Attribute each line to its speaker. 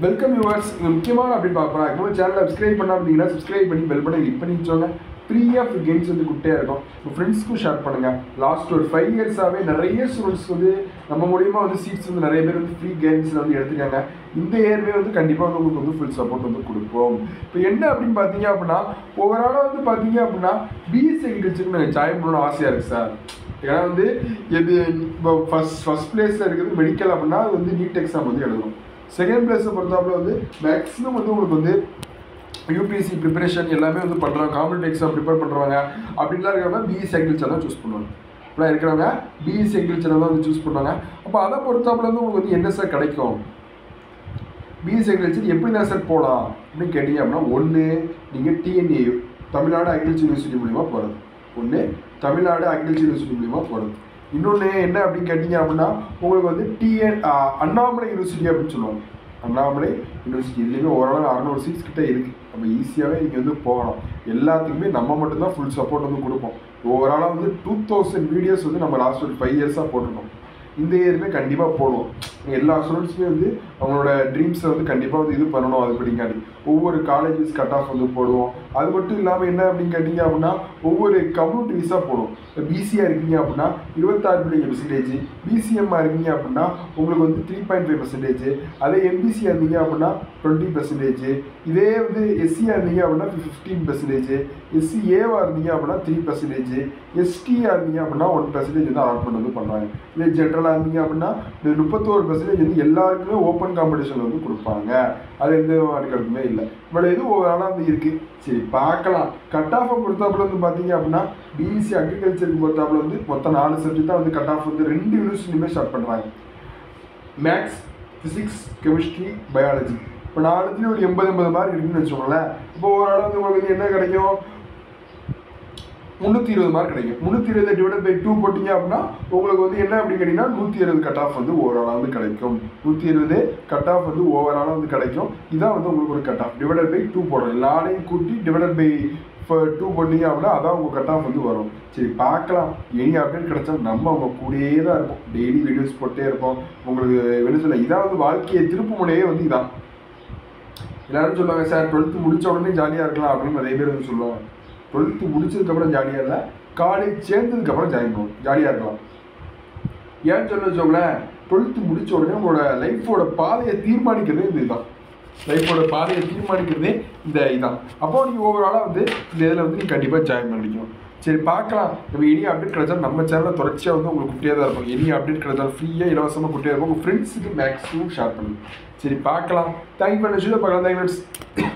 Speaker 1: Welcome viewers. இது முக்கியமான அப்படி பார்க்கலாம். இப்போ சேனலை சப்ஸ்கிரைப் பண்ணாமல் சப்ஸ்கிரைப் பண்ணி பெல் பட்டன் கிளிக் பண்ணி வச்சோங்க. ஃப்ரீயாக கேம்ஸ் வந்து குட்டையாக இருக்கும். உங்கள் ஃப்ரெண்ட்ஸ்க்கும் ஷேர் பண்ணுங்கள். லாஸ்ட் ஒரு 5 இயர்ஸாகவே நிறைய ஸ்டூடெண்ட்ஸ் வந்து நம்ம மூலிமா வந்து சீட்ஸ் வந்து நிறைய பேர் வந்து ஃப்ரீ கேம்ஸில் வந்து எடுத்துக்காங்க. இந்த இயர்வே வந்து கண்டிப்பாக வந்து உங்களுக்கு வந்து ஃபுல் சப்போர்ட் வந்து கொடுப்போம். இப்போ என்ன அப்படின்னு பார்த்தீங்க அப்படின்னா, ஓவராலாக வந்து பார்த்தீங்க அப்படின்னா பிஎஸ்சி அக்ரிகல்ச்சருக்கு நாங்கள் ஜாயின் பண்ணணும்னு ஆசையாக இருக்குது சார். ஏன்னா வந்து இது இப்போ ஃபஸ்ட் பிளேஸில் இருக்குது மெடிக்கல் அப்படின்னா அது வந்து நீட் எக்ஸாம் வந்து எழுதணும். செகண்ட் பிளேஸை பொறுத்தாப்புல வந்து மேக்ஸிமம் வந்து உங்களுக்கு வந்து யூபிஎஸ்சி ப்ரிப்பரேஷன் எல்லாமே வந்து பண்ணுறாங்க. காம்படிட்டிவ் எக்ஸாம் ப்ரிப்பேர் பண்ணுறவங்க அப்படின்லாம் இருக்கிறவங்க பிஎஸ்சி அக்ரிகல்ச்சர் தான் சூஸ் பண்ணுவாங்க. இப்போலாம் இருக்கிறவங்க பிஎஸ்சி அக்ரிகல்ச்சர் தான் வந்து சூஸ் பண்ணுவாங்க. அப்போ அதை பொறுத்தாப்புல வந்து உங்களுக்கு வந்து என்ன சார் கிடைக்கும், பிஎஸ்சி அக்ரிகல்ச்சர் எப்படி தான் சார் போகலாம் அப்படின்னு கேட்டிங்க அப்படின்னா, ஒன்று நீங்கள் டிஎன்ஏயு தமிழ்நாடு அக்ரிகல்ச்சர் யூனிவர்சிட்டி மூலிமா போகிறது, ஒன்று தமிழ்நாடு அக்ரிகல்ச்சர் யூனிவர்சிட்டி மூலிமா போகிறது. இன்னொன்று என்ன அப்படின்னு கேட்டிங்க அப்படின்னா, உங்களுக்கு வந்து அண்ணாமலை யூனிவர்சிட்டி அப்படின்னு சொல்லுவாங்க. அண்ணாமலை யூனிவர்சிட்டி இதுலேயுமே ஓரளவு 600 சீட்ஸ் கிட்டே இருக்குது. நம்ம ஈஸியாகவே நீங்கள் வந்து போகலாம். எல்லாத்துக்குமே நம்ம மட்டும்தான் ஃபுல் சப்போர்ட் வந்து கொடுப்போம். ஓவராலாக வந்து 2000 வீடியோஸ் வந்து நம்ம லாஸ்ட் ஒரு 5 இயர்ஸாக போட்டிருக்கோம். இந்த இயருமே கண்டிப்பாக போடுவோம். எல்லா ஸ்டூடெண்ட்ஸுமே வந்து அவங்களோட ட்ரீம்ஸை வந்து கண்டிப்பாக வந்து இது பண்ணணும். அது படிக்காட்டி ஒவ்வொரு காலேஜஸ் கட் ஆஃப் வந்து போடுவோம். அது மட்டும் இல்லாமல் என்ன அப்படின்னு கேட்டிங்க அப்படின்னா, ஒவ்வொரு கம்யூனிட்டி விசா போடுவோம். இப்போ பிசியாக இருக்கீங்க அப்படின்னா 26% பிசிஎம்மாக இருக்கீங்க அப்படின்னா உங்களுக்கு வந்து 3.5%, அதே எம்பிசியாக இருந்தீங்க அப்படின்னா 20%, இதே வந்து எஸ்சியாக இருந்தீங்க அப்படின்னா 15%, எஸ்சிஏவாக இருந்தீங்க அப்படின்னா 3%, எஸ்டியாக இருந்தீங்க அப்படின்னா 1% வந்து அலாட்மெண்ட் வந்து பண்ணுறாங்க. இதே ஜென்ரலாக இருந்தீங்க அப்படின்னா 31% வந்து எல்லாருக்குமே ஓப்பன் காம்படிஷன் வந்து கொடுப்பாங்க. அது எந்த அடுக்கிறதுமே இல்லை. இவ்வளோ இது ஓவராலாக வந்து இருக்குது. சரி பார்க்கலாம். கட் ஆஃபை பொறுத்தாப்புல வந்து பார்த்தீங்க அப்படின்னா, பிஎஸ்சி அக்ரிகல்ச்சருக்கு பொறுத்தாப்புல வந்து மொத்தம் 4 சப்ஜெக்ட் தான் வந்து கட் ஆஃப் வந்து 2 யூனிவர்சிட்டியுமே ஸ்டார்ட் பண்ணுறாங்க. Maths, physics, chemistry, biology. இப்போ 4த்துலேயும் ஒரு 80 மார்க் இருக்குன்னு வச்சுக்கோங்களேன். இப்போ ஓவராலாக வந்து உங்களுக்கு வந்து என்ன கிடைக்கும், 320 மார்க் கிடைக்கும். 320 டிவைட் பை 2 போட்டிங்க அப்படின்னா உங்களுக்கு வந்து என்ன அப்படின்னு கேட்டிங்கன்னா 120 கட் ஆஃப் வந்து ஓவராலாக வந்து கிடைக்கும். 120 கட் ஆஃப் வந்து ஓவராலாக வந்து கிடைக்கும். இதான் வந்து உங்களுக்கு ஒரு கட் ஆஃப் டிவைட் பை 2 போடணும். எல்லாரையும் கூட்டி டிவைட் பை 2 போட்டிங்க அப்படின்னா அதான் உங்கள் கட் ஆஃப் வந்து வரும். சரி பார்க்கலாம். எனி அப்டேட் கிடைச்சா நம்ம உங்கள் கூடயே தான் இருப்போம். டெய்லி வீடியோஸ் போட்டே இருப்போம். உங்களுக்கு என்ன சொல்ல, இதான் வந்து வாழ்க்கையை திருப்பு முனையே வந்து இதான். எல்லாரும் சொல்லுவாங்க சார் 12th முடித்த உடனே ஜாலியாக இருக்கலாம் அப்படின்னு நிறைய பேர் வந்து சொல்லுவாங்க. 12th முடிச்சதுக்கப்புறம் ஜாலியாக இல்லை, காலேஜ் சேர்ந்ததுக்கப்புறம் ஜாலியாக இருக்கலாம். ஏன்னு சொல்ல வச்சோங்களேன், 12th முடித்த உடனே உங்களோட லைஃபோட பாதையை தீர்மானிக்கிறதே இந்த இதுதான். லைஃபோட பாதையை தீர்மானிக்கிறதே இந்த இதுதான். அப்போ நீங்கள் ஓவராலாக வந்து இந்த இதில் வந்து நீங்கள் கண்டிப்பாக ஜாயின் பண்ணிக்கணும். சரி பார்க்கலாம். நம்ம எனி அப்டேட் கிடைச்சாலும் நம்ம சேனலில் தொடர்ச்சியாக வந்து உங்களுக்கு குட்டியாக தான் இருப்போம். எனி அப்டேட் கிடைச்சாலும் ஃப்ரீயாக இலவசமாக குட்டியாக இருக்கும். உங்கள் ஃப்ரெண்ட்ஸுக்கு மேக்ஸிமம் ஷேர் பண்ணுங்கள். சரி பார்க்கலாம். தேங்க்யூ ஃபார் பார்க்கலாம். தேங்க்யூ.